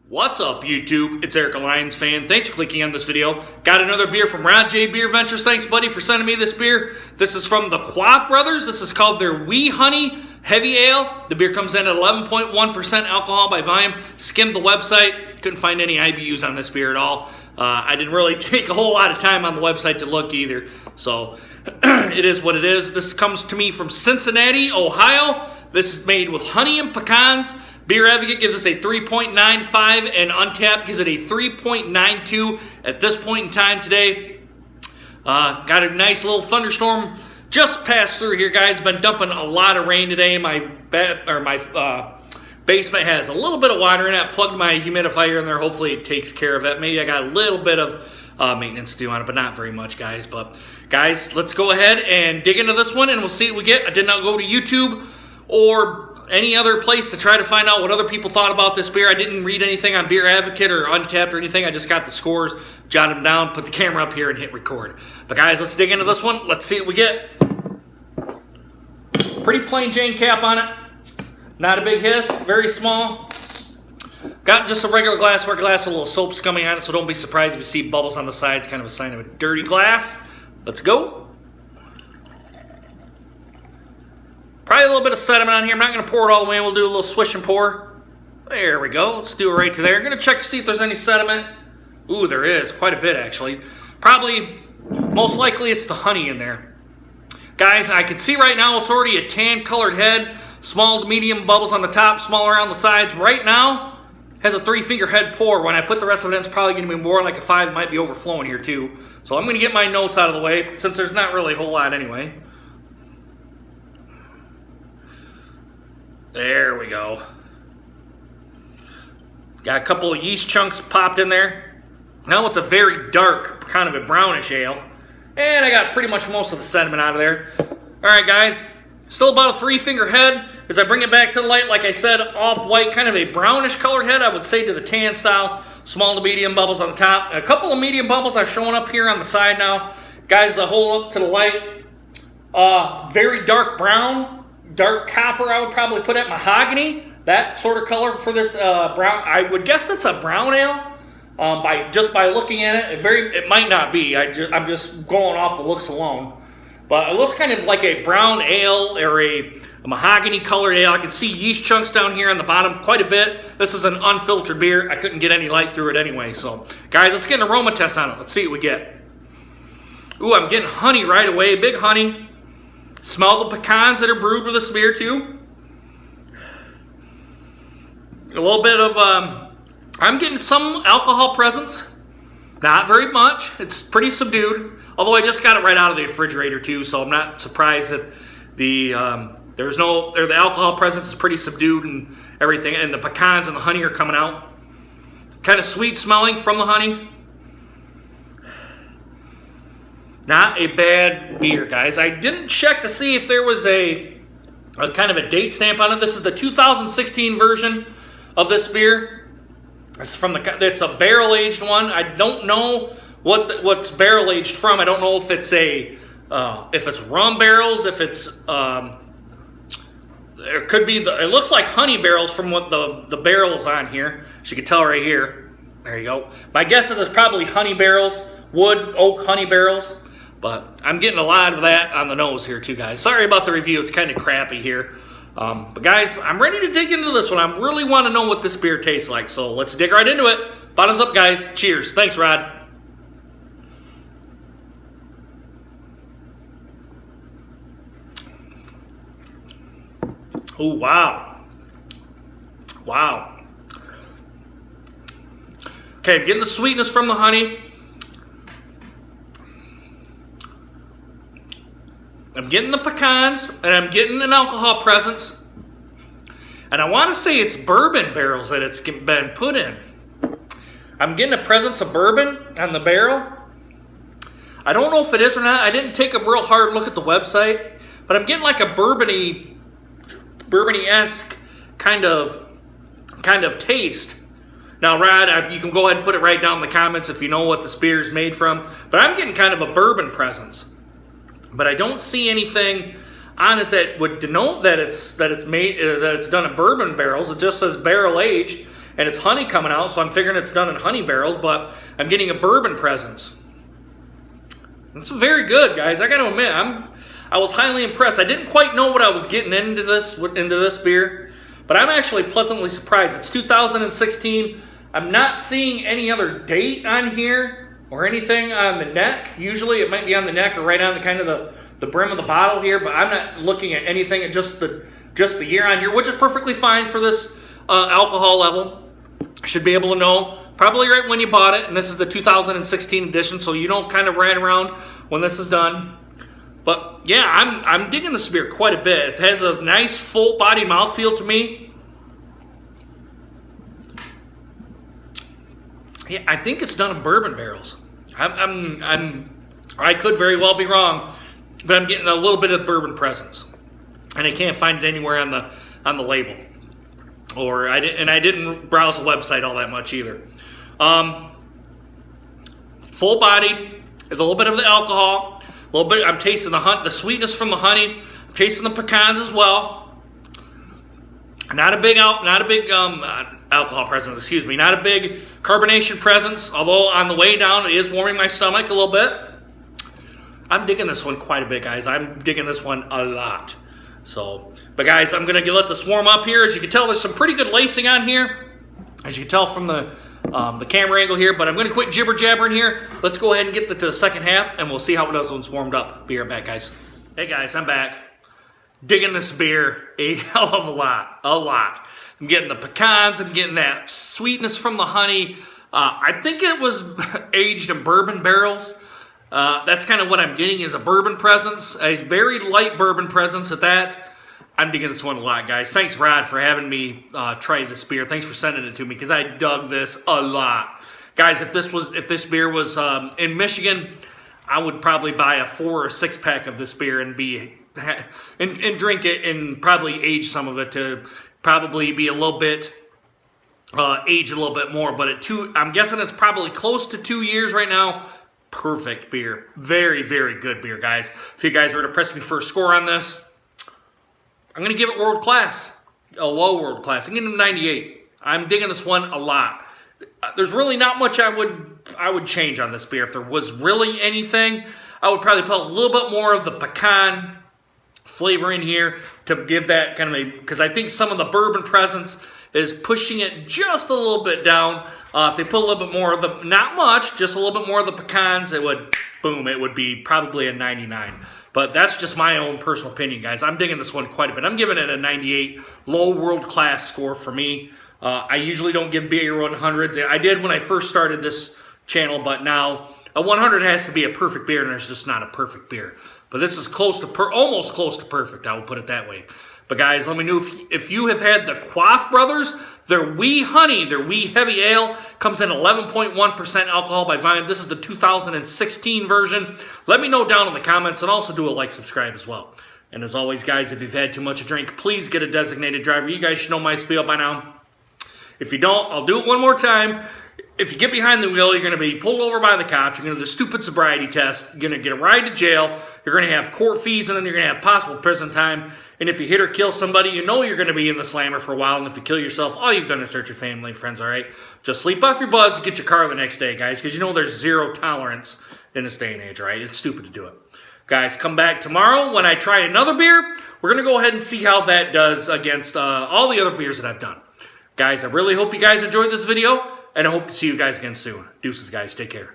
What's up, YouTube? It's Eric, a Lions fan. Thanks for clicking on this video. Got another beer from Rod J Beer Ventures. Thanks, buddy, for sending me this beer. This is from the Quaff brothers. This is called their Wee Honey Heavy Ale. The beer comes in at 11.1% alcohol by volume. Skimmed the website. Couldn't find any IBUs on this beer at all. I didn't really take a whole lot of time on the website to look either. So it is what it is. This comes to me from Cincinnati, Ohio. This is made with honey and pecans. Beer Advocate gives us a 3.95 and Untappd gives it a 3.92 at this point in time today. Got a nice little thunderstorm just passed through here, guys. Been dumping a lot of rain today. My basement has a little bit of water in it. I plugged my humidifier in there. Hopefully it takes care of it. Maybe I got a little bit of maintenance to do on it, but not very much, guys. But guys, let's go ahead and dig into this one and we'll see what we get. I did not go to YouTube or any other place to try to find out what other people thought about this beer. I didn't read anything on Beer Advocate or Untappd or anything. I just got the scores, jotted them down, put the camera up here, and hit record. But guys, let's dig into this one. Let's see what we get. Pretty plain Jane cap on it. Not a big hiss, very small. Got just a regular glassware glass with a little soap scumming on it, so don't be surprised if you see bubbles on the sides, kind of a sign of a dirty glass. Let's go. Probably a little bit of sediment on here. I'm not going to pour it all the way in. We'll do a little swish and pour. There we go. Let's do it right to there. I'm going to check to see if there's any sediment. Ooh, there is. Quite a bit, actually. Probably, most likely, it's the honey in there. Guys, I can see right now it's already a tan-colored head. Small to medium bubbles on the top, smaller on the sides. Right now, has a 3-finger head pour. When I put the rest of it in, it's probably going to be more like a 5. It might be overflowing here, too. So I'm going to get my notes out of the way, since there's not really a whole lot anyway. There we go. Got a couple of yeast chunks popped in there. Now it's a very dark, kind of a brownish ale. And I got pretty much most of the sediment out of there. Alright guys, still about a 3-finger head. As I bring it back to the light, like I said, off-white, kind of a brownish colored head, I would say to the tan style. Small to medium bubbles on the top. A couple of medium bubbles are showing up here on the side now. Guys, the whole up to the light. Very dark brown. Dark copper, I would probably put at mahogany. That sort of color for this brown. I would guess it's a brown ale. By looking at it, it might not be. I'm just going off the looks alone. But it looks kind of like a brown ale or a mahogany colored ale. I can see yeast chunks down here on the bottom quite a bit. This is an unfiltered beer. I couldn't get any light through it anyway. So, guys, let's get an aroma test on it. Let's see what we get. Ooh, I'm getting honey right away. Big honey. Smell the pecans that are brewed with this beer too. A little bit of, I'm getting some alcohol presence. Not very much. It's pretty subdued. Although I just got it right out of the refrigerator too, so I'm not surprised that the alcohol presence is pretty subdued and everything. And the pecans and the honey are coming out. Kind of sweet smelling from the honey. Not a bad beer, guys. I didn't check to see if there was a kind of a date stamp on it. This is the 2016 version of this beer. It's a barrel-aged one. I don't know what's barrel-aged from. I don't know if it's rum barrels, if it's there could be it looks like honey barrels from what the barrels on here. As you can tell right here. There you go. My guess is it's probably honey barrels, wood, oak honey barrels. But I'm getting a lot of that on the nose here too, guys. Sorry about the review. It's kind of crappy here. But guys, I'm ready to dig into this one. I really want to know what this beer tastes like. So let's dig right into it. Bottoms up, guys. Cheers. Thanks, Rod. Oh, wow. Wow. Okay, I'm getting the sweetness from the honey. I'm getting the pecans, and I'm getting an alcohol presence. And I want to say it's bourbon barrels that it's been put in. I'm getting a presence of bourbon on the barrel. I don't know if it is or not. I didn't take a real hard look at the website. But I'm getting like a bourbony-esque kind of taste. Now, Rod, you can go ahead and put it right down in the comments if you know what this beer is made from. But I'm getting kind of a bourbon presence. But I don't see anything on it that would denote that it's done in bourbon barrels. It just says barrel aged, and it's honey coming out, so I'm figuring it's done in honey barrels, but I'm getting a bourbon presence. It's very good, guys. I got to admit, I was highly impressed. I didn't quite know what I was getting into this beer, but I'm actually pleasantly surprised. It's 2016. I'm not seeing any other date on here or anything on the neck. Usually it might be on the neck or right on the kind of the brim of the bottle here, but I'm not looking at anything at just the year on here, which is perfectly fine for this alcohol level. Should be able to know probably right when you bought it, and this is the 2016 edition, so you don't kind of ride around when this is done. But yeah, I'm digging this beer quite a bit. It has a nice full body mouthfeel to me. Yeah, I think it's done in bourbon barrels. I could very well be wrong, but I'm getting a little bit of bourbon presence, and I can't find it anywhere on the label. I didn't browse the website all that much either. Full bodied, there's a little bit of the alcohol, a little bit. I'm tasting the sweetness from the honey. I'm tasting the pecans as well. Not a big alcohol presence. Excuse me. Not a big carbonation presence. Although on the way down, it is warming my stomach a little bit. I'm digging this one quite a bit, guys. I'm digging this one a lot. So, but guys, I'm gonna let this warm up here. As you can tell, there's some pretty good lacing on here, as you can tell from the camera angle here. But I'm gonna quit jibber jabbering here. Let's go ahead and get to the second half, and we'll see how it does when it's warmed up. Be right back, guys. Hey guys, I'm back. Digging this beer a hell of a lot. I'm getting the pecans. I'm getting that sweetness from the honey. I think it was aged in bourbon barrels. That's kind of what I'm getting, is a bourbon presence, a very light bourbon presence at that. I'm digging this one a lot, guys. Thanks, Rod, for having me try this beer. Thanks for sending it to me, because I dug this a lot. Guys, if this beer was in Michigan, I would probably buy a 4 or 6 pack of this beer and drink it, and probably age some of it to probably be a little bit age a little bit more. But I'm guessing it's probably close to 2 years right now. Perfect beer. Very, very good beer, guys. If you guys were to press me for a score on this, I'm going to give it world class. A low world class. I'm giving it a 98. I'm digging this one a lot. There's really not much I would change on this beer. If there was really anything, I would probably put a little bit more of the pecan flavor in here to give that kind of because I think some of the bourbon presence is pushing it just a little bit down. If they put a little bit more of the, not much, just a little bit more of the pecans, it would be probably a 99. But that's just my own personal opinion, guys. I'm digging this one quite a bit. I'm giving it a 98, low world-class score for me. I usually don't give beer 100s. I did when I first started this channel, but now a 100 has to be a perfect beer, and there's just not a perfect beer. But this is almost close to perfect, I will put it that way. But guys, let me know if you have had the Quaff Brothers, their Wee Honey, their Wee Heavy Ale, comes in 11.1% alcohol by volume. This is the 2016 version. Let me know down in the comments, and also do a like, subscribe as well. And as always, guys, if you've had too much to drink, please get a designated driver. You guys should know my spiel by now. If you don't, I'll do it one more time. If you get behind the wheel, you're going to be pulled over by the cops. You're going to do the stupid sobriety test. You're going to get a ride to jail. You're going to have court fees, and then you're going to have possible prison time. And if you hit or kill somebody, you know you're going to be in the slammer for a while. And if you kill yourself, all you've done is hurt your family and friends, all right? Just sleep off your butts and get your car the next day, guys, because you know there's zero tolerance in this day and age, all right? It's stupid to do it. Guys, come back tomorrow when I try another beer. We're going to go ahead and see how that does against all the other beers that I've done. Guys, I really hope you guys enjoyed this video, and I hope to see you guys again soon. Deuces, guys. Take care.